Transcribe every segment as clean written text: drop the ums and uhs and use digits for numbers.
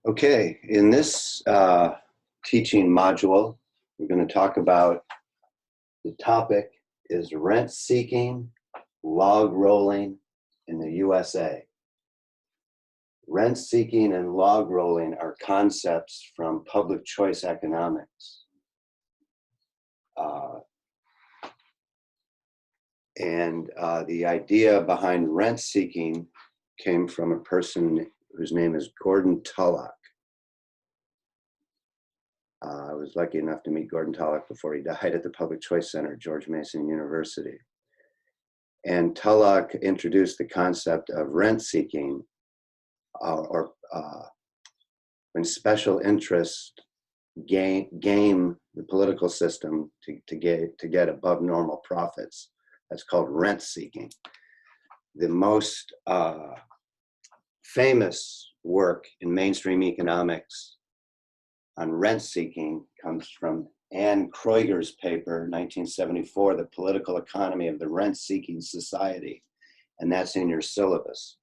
Okay, in this teaching module, we're going to talk about the topic is rent seeking, log rolling in the USA. Rent seeking and log rolling are concepts from public choice economics. The idea behind rent seeking came from a person whose name is Gordon Tullock. I was lucky enough to meet Gordon Tullock before he died at the Public Choice Center at George Mason University. And Tullock introduced the concept of rent seeking, when special interests game the political system to get above normal profits. That's called rent seeking. The most famous work in mainstream economics on rent seeking comes from Anne Kreuger's paper, 1974, The Political Economy of the Rent Seeking Society, and that's in your syllabus.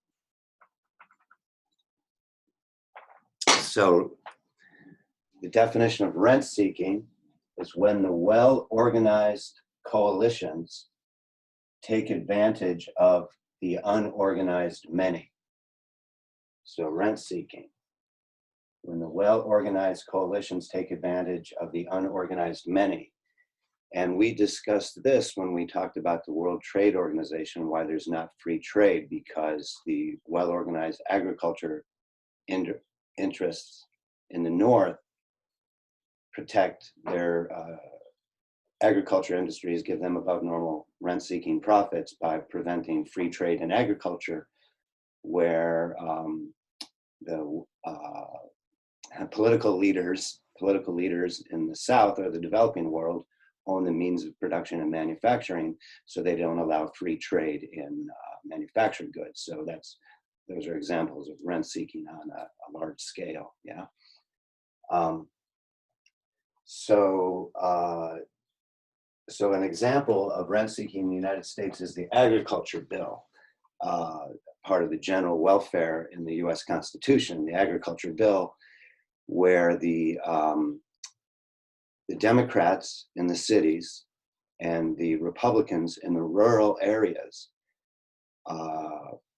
So the definition of rent seeking is when the well-organized coalitions take advantage of the unorganized many. So rent seeking, when the well-organized coalitions take advantage of the unorganized many. And we discussed this when we talked about the World Trade Organization, why there's not free trade, because the well-organized agriculture interests in the North protect their agriculture industries, give them above normal rent-seeking profits by preventing free trade in agriculture, where the political leaders in the South or the developing world own the means of production and manufacturing, so they don't allow free trade in manufactured goods. So those are examples of rent seeking on a large scale. Yeah. So an example of rent seeking in the United States is the Agriculture Bill, part of the general welfare in the U.S. Constitution, the Agriculture Bill, where the Democrats in the cities and the Republicans in the rural areas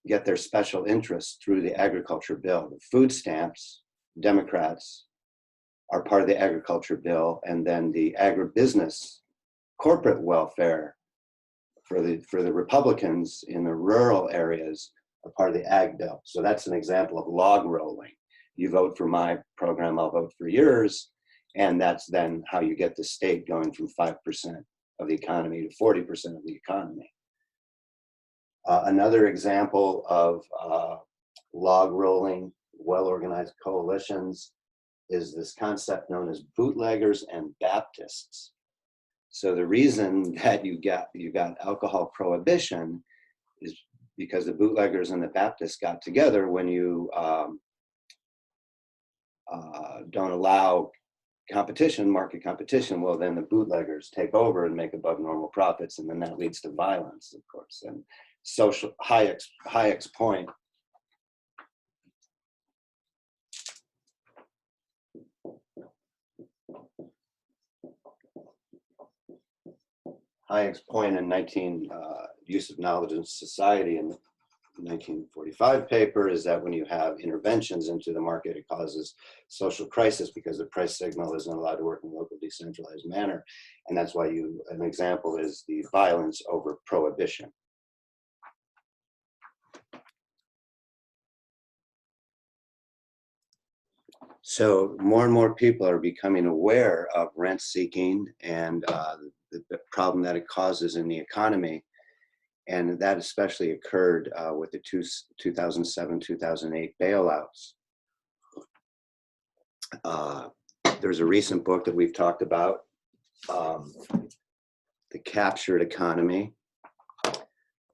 get their special interests through the Agriculture Bill. The food stamps, Democrats are part of the Agriculture Bill, and then the agribusiness corporate welfare for the Republicans in the rural areas are part of the Ag Bill. So that's an example of log rolling. You vote for my program, I'll vote for yours, and that's then how you get the state going from 5% of the economy to 40% of the economy. Another example of log rolling, well-organized coalitions is this concept known as Bootleggers and Baptists. So the reason that you got alcohol prohibition is because the Bootleggers and the Baptists got together. When you don't allow competition, market competition, well, then the bootleggers take over and make above normal profits, and then that leads to violence, of course. And social Hayek's point in Use of Knowledge in Society in the 1945 paper is that when you have interventions into the market, it causes social crisis because the price signal isn't allowed to work in a local decentralized manner. And that's why an example is the violence over prohibition. So more and more people are becoming aware of rent seeking and the problem that it causes in the economy. And that especially occurred with the 2007-2008 bailouts. There's a recent book that we've talked about, The Captured Economy,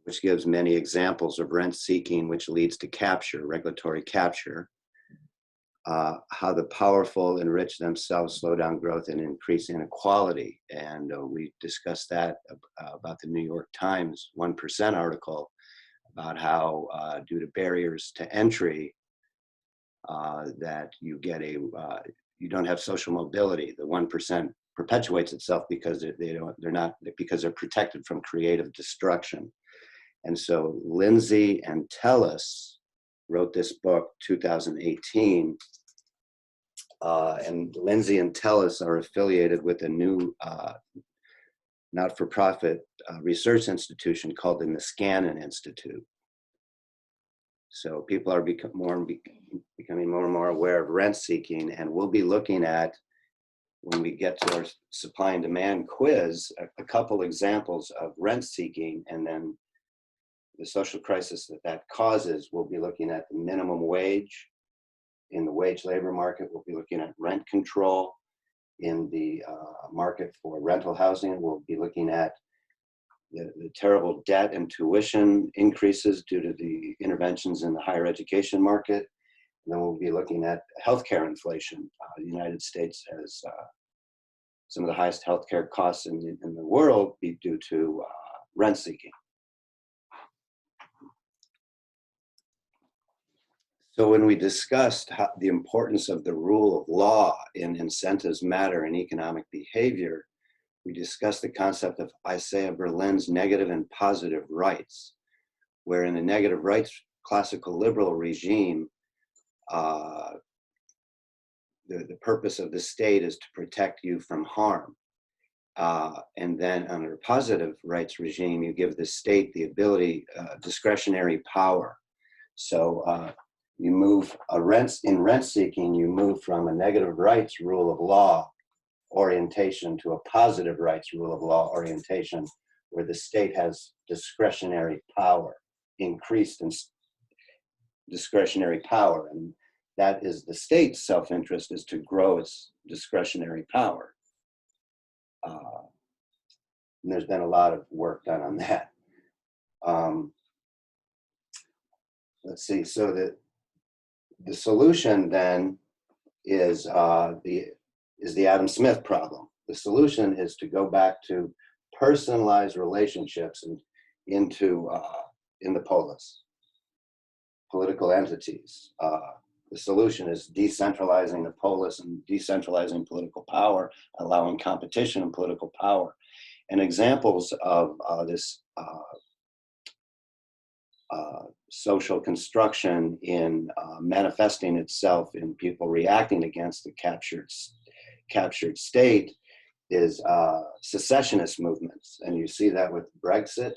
which gives many examples of rent seeking, which leads to capture, regulatory capture. How the powerful enrich themselves, slow down growth, and increase inequality. And we discussed that about the New York Times 1% article about how, due to barriers to entry, that you get you don't have social mobility. The 1% perpetuates itself because they're protected from creative destruction. And so Lindsay and Tellis wrote this book, 2018, and Lindsay and Tellis are affiliated with a new not-for-profit research institution called the Niskanen Institute. So people are becoming more and more aware of rent seeking, and we'll be looking at, when we get to our supply and demand quiz, a couple examples of rent seeking, and then the social crisis that causes. We'll be looking at the minimum wage in the wage labor market. We'll be looking at rent control in the market for rental housing. We'll be looking at the terrible debt and tuition increases due to the interventions in the higher education market. And then we'll be looking at healthcare inflation. The United States has some of the highest healthcare costs in the world due to rent seeking. So when we discussed the importance of the rule of law in incentives matter in economic behavior, we discussed the concept of Isaiah Berlin's negative and positive rights, where in the negative rights classical liberal regime, the purpose of the state is to protect you from harm. And then under a positive rights regime, you give the state the ability, discretionary power. So you move in rent seeking, you move from a negative rights rule of law orientation to a positive rights rule of law orientation, where the state has discretionary power, increased in discretionary power. And that is the state's self-interest, is to grow its discretionary power. And there's been a lot of work done on that. Let's see, so the solution then is the Adam Smith problem. The solution is to go back to personalized relationships and in the polis, political entities. The solution is decentralizing the polis and decentralizing political power, allowing competition in political power. And examples of this social construction in manifesting itself in people reacting against the captured state is secessionist movements. And you see that with Brexit.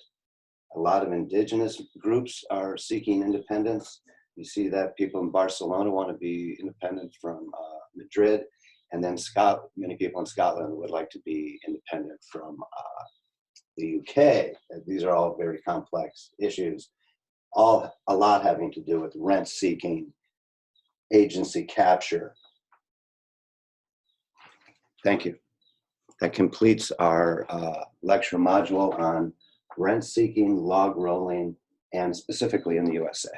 A lot of indigenous groups are seeking independence. You see that people in Barcelona want to be independent from Madrid. And then many people in Scotland would like to be independent from the UK. These are all very complex issues, a lot having to do with rent seeking, agency capture. Thank you. That completes our lecture module on rent seeking, log rolling, and specifically in the USA.